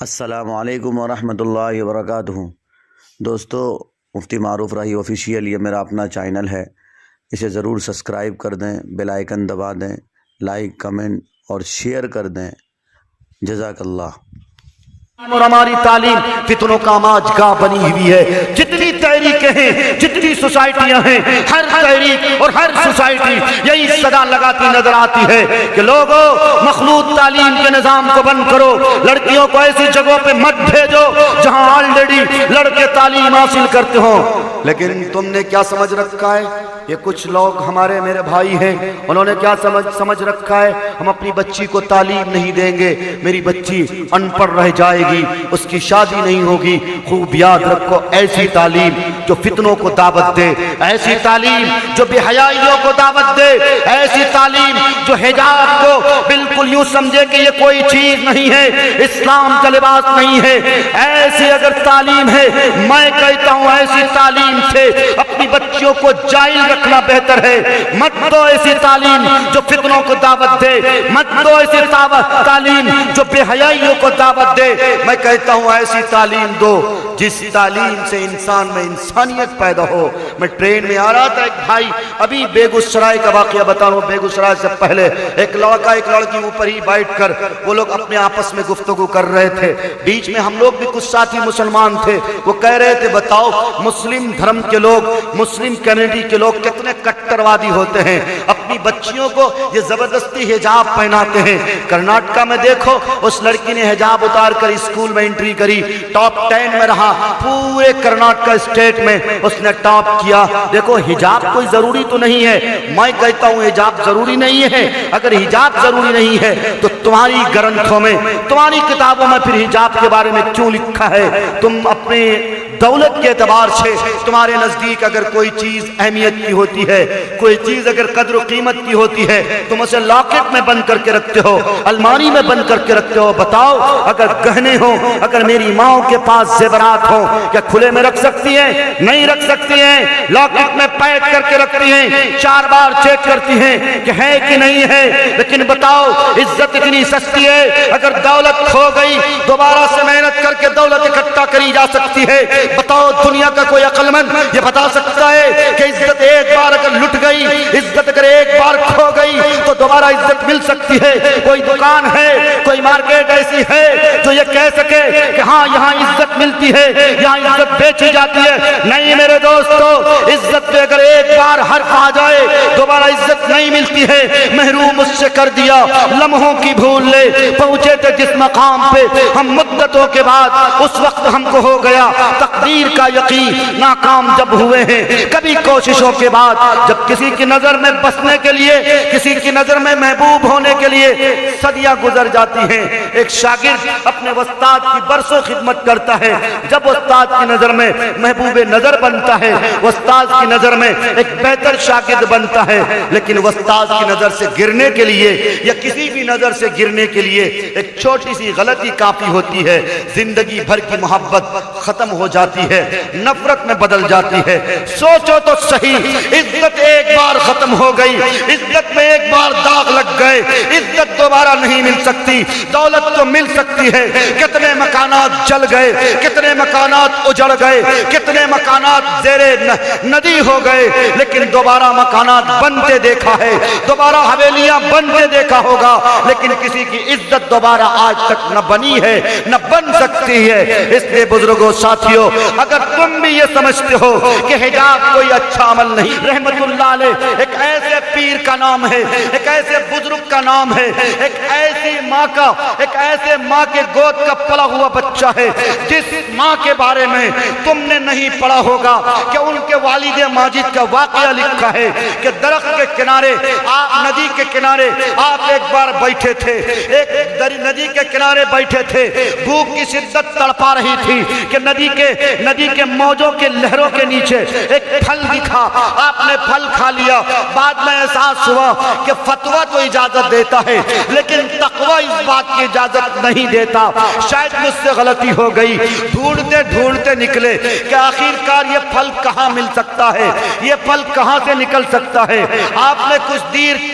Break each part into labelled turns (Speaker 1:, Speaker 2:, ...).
Speaker 1: السلام علیکم ورحمۃ اللہ وبرکاتہ۔ دوستو، مفتی معروف راہی آفیشیل یہ میرا اپنا چینل ہے، اسے ضرور سبسکرائب کر دیں، بیل آئیکن دبا دیں، لائک کمنٹ اور شیئر کر دیں۔ جزاک اللہ۔
Speaker 2: اور ہماری تعلیم فتنوں کا آماج گاہ بنی ہوئی ہے۔ جتنی تحریکیں ہیں، جتنی سوسائٹیاں ہیں، ہر تحریک اور ہر سوسائٹی یہی صدا لگاتی نظر آتی ہے کہ لوگوں مخلوط تعلیم کے نظام کو بند کرو، لڑکیوں کو ایسی جگہوں پہ مت بھیجو جہاں آلریڈی لڑکے تعلیم حاصل کرتے ہوں۔ لیکن تم نے کیا سمجھ رکھا ہے؟ یہ کچھ لوگ ہمارے میرے بھائی ہیں، انہوں نے کیا سمجھ رکھا ہے؟ ہم اپنی بچی کو تعلیم نہیں دیں گے، میری بچی ان پڑھ رہ جائے گی، اس کی شادی نہیں ہوگی۔ خوب یاد رکھو، ایسی تعلیم جو فتنوں کو دعوت دے، ایسی تعلیم جو بے حیائیوں کو دعوت دے، ایسی تعلیم جو حجاب کو بالکل یوں سمجھے کہ یہ کوئی چیز نہیں ہے، اسلام کا لباس نہیں ہے، ایسی اگر تعلیم ہے، میں کہتا ہوں ایسی تعلیم سے اپنی بچیوں کو جائل رکھنا بہتر ہے۔ مت دو ایسی تعلیم جو فتنوں کو دعوت دے، مت دو ایسی تعلیم جو بے حیائیوں کو دعوت دے۔ میں کہتا ہوں ایسی تعلیم دو جس تعلیم سے انسان میں انسانیت پیدا ہو۔ میں ٹرین میں آ رہا تھا، ایک بھائی، ابھی بیگوسرائے کا واقعہ بتا رہا ہوں، بیگوسرائے سے پہلے ایک لڑکا ایک لڑکی اوپر ہی بیٹھ کر وہ لوگ اپنے آپس میں گفتگو کر رہے تھے۔ بیچ میں ہم لوگ بھی کچھ ساتھی مسلمان تھے، وہ کہہ رہے تھے بتاؤ مسلم دھرم کے لوگ، مسلم کمیونٹی کے لوگ کتنے کٹروادی ہوتے ہیں، اپنی بچیوں کو یہ زبردستی حجاب پہناتے ہیں۔ کرناٹکا میں دیکھو، اس لڑکی نے حجاب اتار کر اسکول میں انٹری کری، ٹاپ 10 میں رہا، پورے کرناٹکا اسٹیٹ میں اس نے ٹاپ کیا۔ دیکھو حجاب کوئی ضروری تو نہیں ہے، میں کہتا ہوں حجاب ضروری نہیں ہے۔ اگر حجاب ضروری نہیں ہے تو تمہاری گرنتھوں میں، تمہاری کتابوں میں پھر حجاب کے بارے میں کیوں لکھا ہے؟ تم اپنے دولت کے اعتبار سے تمہارے نزدیک اگر کوئی چیز اہمیت کی ہوتی ہے، کوئی چیز اگر قدر و قیمت کی ہوتی ہے، تم اسے لاکٹ میں بند کر کے رکھتے ہو، الماری میں بند کر کے رکھتے ہو۔ بتاؤ اگر گہنے ہوں، اگر میری ماں کے پاس زیورات ہوں، کیا کھلے میں رکھ سکتی ہیں؟ نہیں رکھ سکتی ہیں، لاکٹ میں پیک کر کے رکھتی ہیں، 4 بار چیک کرتی ہیں کہ ہے کہ نہیں ہے۔ لیکن بتاؤ عزت اتنی سستی ہے، اگر دولت کھو گئی دوبارہ سے محنت کر کے دولت اکٹھا کری جا سکتی ہے۔ بتاؤ دنیا کا کوئی عقل مند یہ بتا سکتا ہے کہ عزت ایک بار اگر لٹ گئی، عزت اگر ایک بار کھو گئی تو دوبارہ عزت مل سکتی ہے؟ کوئی دکان ہے، کوئی مارکیٹ ایسی ہے جو یہ کہہ سکے کہ ہاں یہاں عزت ملتی ہے، یہاں عزت بیچی جاتی ہے؟ نہیں میرے دوستو، عزت پہ اگر ایک بار حرف آ جائے دوبارہ عزت نہیں ملتی ہے۔ محروم اس سے کر دیا، لمحوں کی بھول لے، پہنچے تھے جس مقام پہ ہم مدتوں کے بعد، اس وقت ہم کو ہو گیا تقدیر کا یقین، ناکام جب ہوئے ہیں کبھی کوششوں کے بعد، جب کسی کی نظر میں بسنے کے لیے، کسی کی نظر میں محبوب ہونے کے لیے صدیاں گزر جاتی ہیں۔ ایک شاگرد اپنے استاد کی برسوں خدمت کرتا ہے، جب استاد کی نظر میں محبوب نظر بنتا ہے، استاد کی نظر میں ایک بہتر شاگرد بنتا ہے، لیکن استاد کی نظر سے گرنے کے لیے یا کسی بھی نظر سے گرنے کے لیے ایک چھوٹی سی غلطی کافی ہوتی ہے، زندگی بھر کی محبت ختم ہو جاتی ہے، نفرت میں بدل جاتی ہے۔ سوچو تو صحیح، عزت ایک بار ختم ہو گئی، عزت میں ایک بار داغ لگ گئے، عزت دوبارہ نہیں مل سکتی۔ دولت تو مل سکتی ہے، کتنے مکانات جل گئے، کتنے مکانات اجڑ گئے، کتنے مکانات زیر ندی ہو گئے، لیکن دوبارہ مکانات بنتے دیکھا ہے، دوبارہ حویلیاں بنتے دیکھا ہوگا، لیکن کسی کی عزت دوبارہ آج تک نہ بنی ہے، نہ بن سکتی ہے۔ اس لیے بزرگوں، ساتھیوں، اگر تم بھی یہ سمجھتے ہو کہ حجاب کوئی اچھا عمل نہیں، رحمت اللہ علیہ ایک ایسے پیر کا نام ہے، ایک ایسے بزرگ کا نام ہے، ایک ایسی ماں کا، ایک ایسے ماں کے گود کا پلا ہوا بچہ ہے جس ماں کے بارے میں تم نے نہیں پڑھا ہوگا کہ ان کے والد ماجد کا واقعہ لکھا ہے کہ درخت کے کنارے، آپ ندی کے کنارے آپ ایک بار بیٹھے تھے، ایک ندی کے کنارے بیٹھے تھے، بھوک کی شدت تڑپا رہی تھی کہ ندی کے موجوں کے لہروں کے نیچے ایک پھل دکھا، آپ نے پھل کھا لیا، بعد میں احساس ہوا کہ فتویٰ تو اجازت دیتا ہے لیکن تقویٰ اس بات کی اجازت نہیں دیتا. شاید مجھ سے غلطی ہو گئی. ڈھونڈتے ڈھونڈتے نکلے کہ آخرکار یہ پھل کہاں مل سکتا ہے, یہ پھل کہاں سے نکل سکتا ہے. آپ نے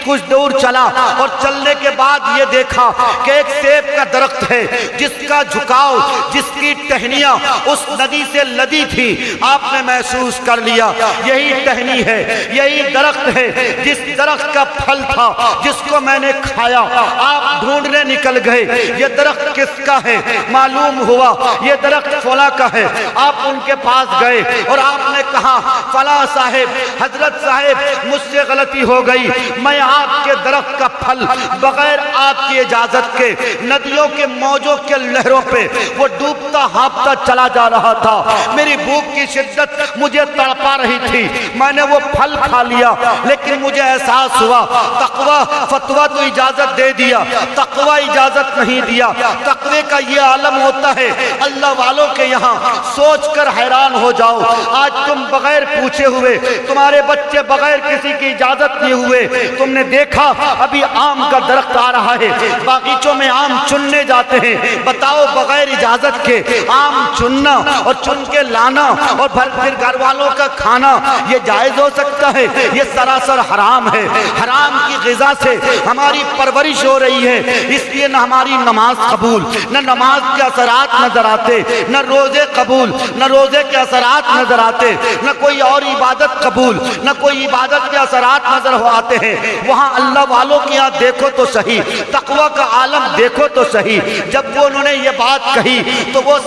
Speaker 2: کچھ دور چلا اور چلنے کے بعد یہ دیکھا کہ ایک سیب کا درخت ہے جس کا جھکاؤ, جس کی ٹہنیاں اس ندی سے لدی تھی. آپ نے محسوس کر لیا یہی ٹہنی ہے, یہی درخت ہے جس درخت کا پھل تھا جس کو میں نے کھایا. آپ ڈھونڈنے نکل گئے یہ درخت کس کا ہے. معلوم ہوا یہ درخت فلاں کا ہے. آپ ان کے پاس گئے اور آپ نے کہا فلاں صاحب, حضرت صاحب مجھ سے غلطی ہو گئی, میں آپ کے درخت کا پھل بغیر آپ کی اجازت کے ندیوں کے موجوں کے لہروں پہ وہ ڈوبتا ہانپتا چلا جا رہا تھا. میری بھوک کی شدت مجھے تڑپا رہی تھی, میں نے وہ پھل کھا لیا لیکن مجھے احساس ہوا تقویٰ فتویٰ تو اجازت دے دیا, تقویٰ اجازت نہیں دیا. تقوی کا یہ عالم ہوتا ہے اللہ والوں کے یہاں سوچ کر حیران ہو جاؤ. آج تم بغیر پوچھے ہوئے, تمہارے بچے بغیر کسی کی اجازت نہیں ہوئے, تم نے دیکھا ابھی آم کا درخت آ رہا ہے, باغیچوں میں آم چننے جاتے ہیں. بتاؤ بغیر اجازت کے آم چننا اور چن کے لانا اور پھر گھر والوں کا کھانا یہ جائز ہو سکتا ہے؟ یہ سراسر حرام ہے. حرام کی غذا سے ہماری پرورش ہو رہی ہے, اس لیے نہ ہماری نماز قبول, نہ نماز کے اثرات نظر آتے, نہ روزے قبول, نہ روزے کے اثرات نظر آتے, نہ کوئی اور عبادت قبول, نہ کوئی عبادت کے اثرات نظر آتے ہیں. وہاں اللہ والوں کی یہاں دیکھو تو صحیح, تقویٰ کا عالم دیکھو تو صحیح. جب وہ انہوں نے یہ بات کہی تو وہ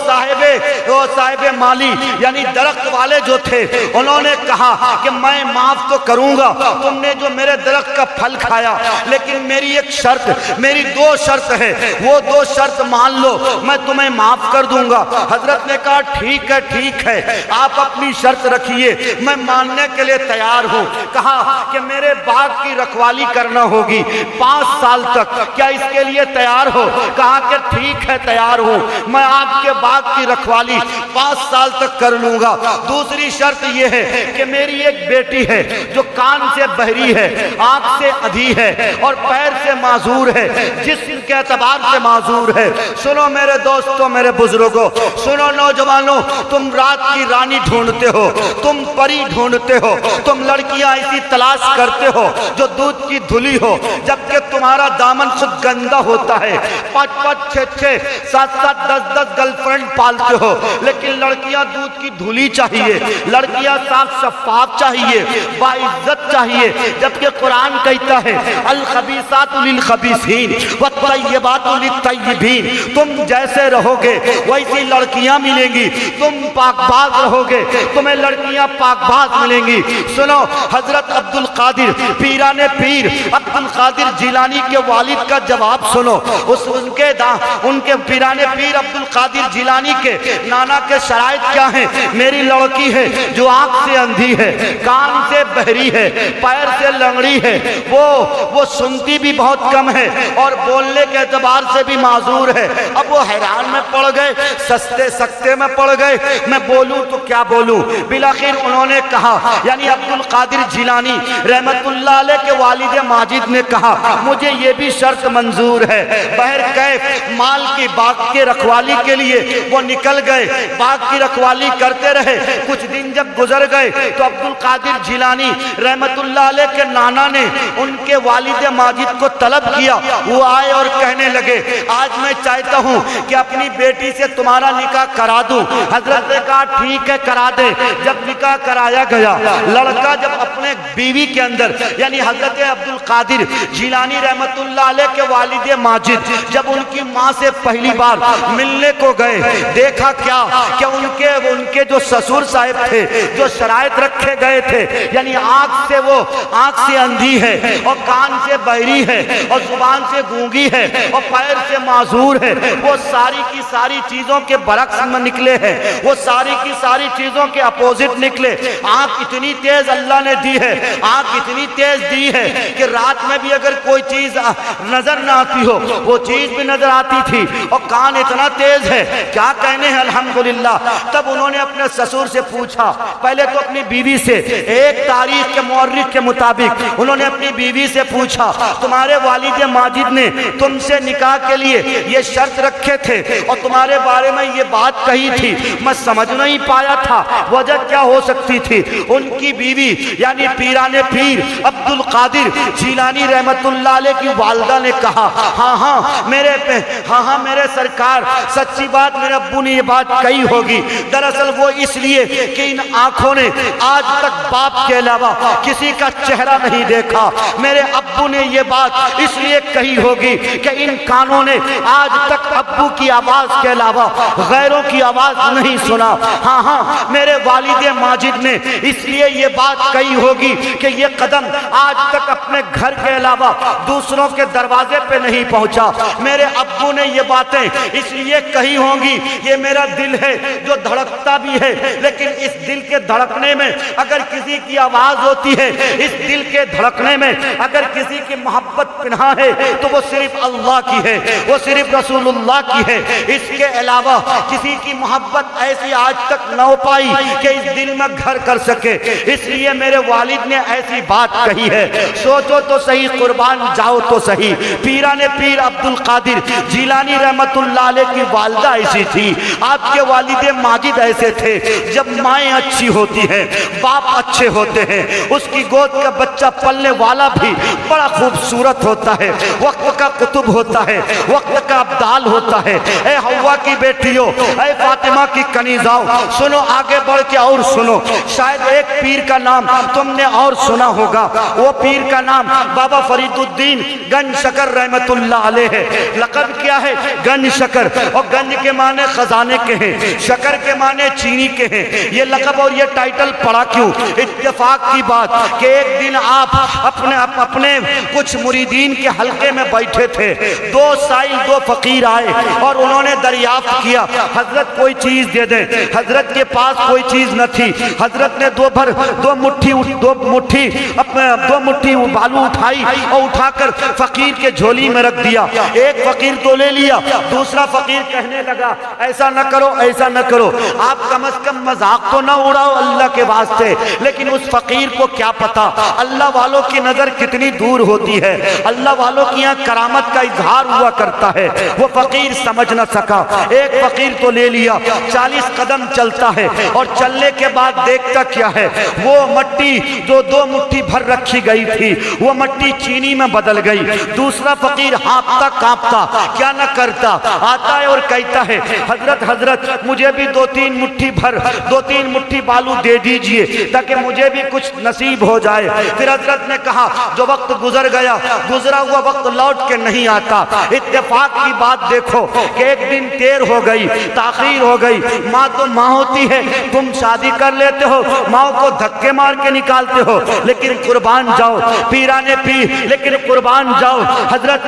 Speaker 2: صاحب مالی یعنی درخت والے جو تھے انہوں نے کہا کہ میں معاف تو کروں گا تم نے جو میرے درخت کا پھل کھایا, لیکن میری ایک شرط, میری 2 شرط ہے, وہ 2 شرط مان لو میں تمہیں معاف کر دوں گا. حضرت نے کہا ٹھیک ہے ٹھیک ہے, آپ اپنی شرط رکھیے, میں ماننے کے لیے تیار ہوں. کہا کہ میرے باغ کی رکھوالی کرنا ہوگی 5 سال تک, کیا اس کے لیے تیار ہو؟ کہا کہ ٹھیک ہے تیار ہوں, میں آپ کے باغ کی رکھوالی 5 سال تک کر لوں گا. دوسری شرط یہ ہے کہ میری ایک بیٹی ہے جو کان سے بہری ہے, آنکھ سے ادھی ہے اور پیر سے معذور ہے, جسم کے اعتبار سے معذور ہے. سنو میرے دوستوں, میرے بزرگوں, سنو نوجوانوں, تم رات کی رانی ڈھونڈتے ہو, تم پری ڈھونڈتے ہو, تم لڑکیاں ایسی تلاش کرتے ہو جو دودھ کی دھلی ہو, جبکہ تمہارا دامن خود گندا ہوتا ہے. 5-5, 6-6, 7-7, 10-10 گرل فرینڈ پالتے ہو, لیکن لڑکیاں دودھ کی دھلی چاہیے, لڑکیاں صاف شفاف چاہیے, باعزت چاہیے. جبکہ قرآن کہتا ہے الخبیثات للخبیثین والطیبات للطیبین. تم جیسے رہو گے ویسی لڑکیاں ملیں گی, تم پاک باز رہو گے تمہیں لڑکیاں پاک باز ملیں گی. سنو حضرت عبد القادر پیران پیر عبد القادر جیلانی کے والد کا جواب سنو. ان کے پیران پیر عبد القادر جیلانی کے نانا کے شرائط کیا ہیں؟ میری لڑکی ہے جو آنکھ سے اندھی ہے, کان سے بہری ہے, پیر سے لنگڑی ہے, وہ سنتی بھی بہت کم ہے اور بولنے کے اعتبار سے بھی معذور ہے. اب وہ حیران میں پڑ گئے, سستے میں پڑ گئے, میں بولوں تو کیا بولوں. بالآخر انہوں نے کہا, یعنی عبد القادر جیلانی رحمت اللہ علیہ کے والد ماجد نے کہا مجھے یہ بھی شرط منظور ہے. بہرکیف مال کی باغ کے رکھوالی کے لیے وہ نکل گئے, باغ کی رکھوالی کرتے رہے. کچھ دن جب گزر گئے تو عبد القادر جیلانی رحمت اللہ علیہ کے نانا نے ان کے والد ماجد کو طلب کیا. وہ آئے اور کہنے لگے آج میں چاہتا ہوں کہ اپنی بیٹی سے تمہارا نکاح کرا دوں. حضرت نے کہا ٹھیک ہے کرا دے. جب نکاح کرایا گیا, لڑکا جب اپنے بیوی کے اندر یعنی حضرت عبد القادر جیلانی رحمت اللہ علیہ کے والد ماجد جب ان کی ماں سے پہلی بار ملنے کو گئے, دیکھا کیا کہ ان کے جو سسور صاحب تھے جو شرائط رکھے گئے تھے, یعنی آنکھ سے اندھی ہے اور کان سے بہری ہے اور زبان سے گونگی ہے اور پیر سے معذور ہے, وہ ساری کی ساری چیزوں کے برعکس میں نکلے ہیں, وہ ساری کی ساری چیزوں کے اپوزٹ نکلے. آنکھ اتنی تیز اللہ نے دی ہے, آنکھ اتنی تیز دی ہے کہ رات میں بھی اگر کوئی چیز نظر نہ آتی ہو وہ چیز بھی نظر آتی تھی, اور کان اتنا تیز ہے کیا کہنے ہیں. الحمدللہ الحمدللہ. تب انہوں نے اپنے سسر سے پوچھا, پہلے تو اپنی بیوی سے, ایک تاریخ کے مورخ کے مطابق انہوں نے اپنی بیوی سے پوچھا تمہارے والد ماجد نے تم سے نکاح کے لیے یہ شرط رکھے تھے اور تمہارے بارے میں یہ بات کہی تھی, میں سمجھ نہیں پایا تھا وجہ کیا ہو سکتی تھی. ان کی بیوی یعنی پیران پیر عبد القادر جیلانی رحمت اللہ علیہ کی والدہ نے کہا ہاں میرے سرکار, سچی بات میرے ابو نے یہ بات کہی ہوگی. دراصل وہ اس لیے کہ ان آنکھوں نے آج تک باپ کے علاوہ کسی کا چہرہ نہیں دیکھا. میرے ابو نے یہ بات اس لیے کہی ہوگی کہ ان کانوں نے آج تک ابو کی آواز کے علاوہ غیروں کی آواز نہیں سنا. ہاں میرے والد ماجد نے اس لیے یہ بات کہی ہوگی کہ یہ قدم آج تک اپنے گھر کے علاوہ دوسروں کے دروازے پہ نہیں پہنچا. میرے ابو نے یہ باتیں اس لیے کہی ہوں گی, یہ میرا دل ہے جو دھڑکتا بھی ہے, لیکن اس دل کے دھڑکنے میں اگر کسی کی آواز ہوتی ہے, اس دل کے دھڑکنے میں اگر کسی کی محبت پنہا ہے تو وہ صرف اللہ کی ہے, وہ صرف رسول اللہ کی ہے. اس کے علاوہ کسی کی محبت ایسی آج تک نہ ہو پائی کہ اس دل میں گھر کر سکے. اس لیے میرے والد نے ایسی بات کہی ہے. سوچو تو صحیح, قربان جاؤ تو صحیح, پیران پیر عبد القادر جیلانی رحمت اللہ علیہ کی والدہ ایسی تھی, آپ کے والد ماجد ایسے تھے. جب مائیں اچھی ہوتی ہیں, باپ اچھے ہوتے ہیں, اس کی گود کا بچہ پلنے والا بھی بڑا خوبصورت ہوتا ہے, وقت کا قطب ہوتا ہے, وقت کا ابدال ہوتا ہے. اے حوا کی بیٹیوں, اے فاطمہ کی کنیزاؤں, سنو آگے بڑھ کے اور سنو. شاید ایک پیر کا نام تم نے اور سنا ہوگا, وہ پیر کا نام بابا فرید الدین گنج شکر رحمت اللہ علیہ ہے. لقب کیا ہے؟ گنج شکر, اور گنج کے معنی خزانے کے ہیں, شکر کے معنی چینی کے ہیں. یہ لقب اور یہ ٹائٹل پڑا کیوں؟ اتفاق کی بات کہ ایک دن آپ اپنے کچھ مریدین کے حلقے میں بیٹھے تھے, دو سائل دو فقیر آئے اور انہوں نے دریافت کیا حضرت کوئی چیز دے دیں. حضرت کے پاس کوئی چیز نہ تھی. حضرت نے دو مٹھی بالو اٹھائی اور اٹھا کر فقیر کے جھولی میں رکھ دیا. ایک فقیر تو لے لیا, دوسرا فقیر کہنے لگا ایسا نہ کرو, ایسا نہ کرو, آپ کم از کم مذاق تو نہ اڑاؤ اللہ کے واسطے. لیکن اس فقیر کو کیا پتا اللہ والوں کی نظر کتنی دور ہوتی ہے, اللہ والوں کی یہاں کرامت کا اظہار ہوا کرتا ہے. وہ فقیر سمجھ نہ سکا. ایک فقیر تو لے لیا, 40 قدم چلتا ہے اور چلنے کے بعد دیکھتا کیا ہے, وہ مٹی جو 2 مٹھی بھر رکھی گئی تھی وہ مٹی چینی میں بدل گئی. دوسرا فقیر ہانپتا کانپتا کیا نہ کرتا, آتا ہے اور کہتا ہے حضرت مجھے بھی 2-3 مٹھی بالو دے دیجئے تاکہ مجھے بھی کچھ نصیب ہو جائے. پھر حضرت نے کہا جو وقت گزر گیا, گزرا ہوا وقت لوٹ کے نہیں آتا. اتفاق کی بات دیکھو کہ ایک دن دیر ہو گئی, تاخیر ہو گئی. ماں تو ماں ہوتی ہے, تم شادی کر لیتے ہو, ماں کو دھکے مار کے نکالتے ہو, لیکن قربان جاؤ پیرانے پیر, لیکن قربان جاؤ حضرت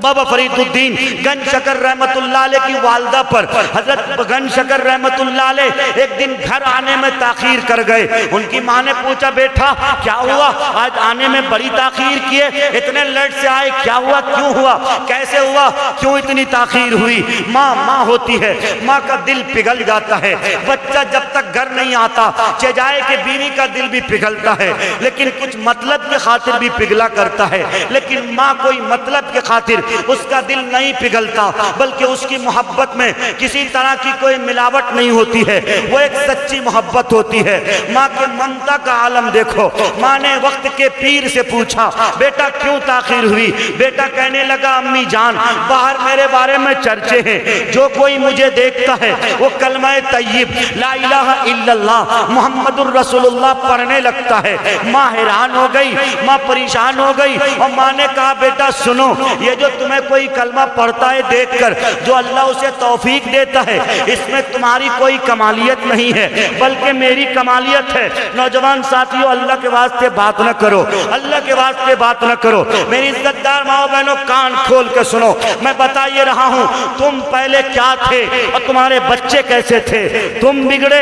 Speaker 2: بابا فرید الدین گنج شکر رحمت اللہ علیہ کی والدہ پر. حضرت گنج شکر رحمت اللہ علیہ ایک دن گھر آنے میں تاخیر کر گئے. ان کی ماں نے پوچھا بیٹا کیا ہوا, آج آنے میں بڑی تاخیر کیے, اتنے لیٹ سے آئے, کیا ہوا, کیوں ہوا, کیسے ہوا, کیوں اتنی تاخیر ہوئی. ماں ہوتی ہے, ماں کا دل پگھل جاتا ہے. بچہ جب تک گھر نہیں آتا چجائے کہ بیوی کا دل بھی پگھلتا ہے, لیکن کچھ مطلب کے خاطر بھی پگھلا کرتا ہے. لیکن ماں کوئی مطلب کے خاطر اس کا دل نہیں پگھلتا, بلکہ اس کی محبت میں کسی طرح کی کوئی ملاوٹ نہیں ہوتی ہے, وہ ایک سچی محبت ہوتی ہے. ماں کے ممتا کا عالم دیکھو. ماں نے وقت کے پیر سے پوچھا بیٹا کیوں تاخیر ہوئی. بیٹا کہنے لگا امی جان باہر میرے بارے میں چرچے ہیں, جو کوئی مجھے دیکھتا ہے وہ کلمہ طیب لا الہ الا اللہ محمد الرسول اللہ پڑھنے لگتا ہے. ماں حیران ہو گئی, ماں پریشان ہو گئی, اور ماں نے کہا بیٹا سنو, یہ جو تمہیں کوئی کلمہ پڑھتا ہے دیکھ کر جو اللہ اسے توفیق دیتا ہے, اس میں تمہاری کوئی کمالیت نہیں ہے بلکہ میری کمالیت ہے. نوجوان ساتھیوں اللہ کے واسطے بات نہ کرو, اللہ کے واسطے بات نہ کرو. میری عزت دار ماں بہنوں کان کھول کے سنو, میں بتا یہ رہا ہوں تم پہلے کیا تھے اور تمہارے بچے کیسے تھے. تم بگڑے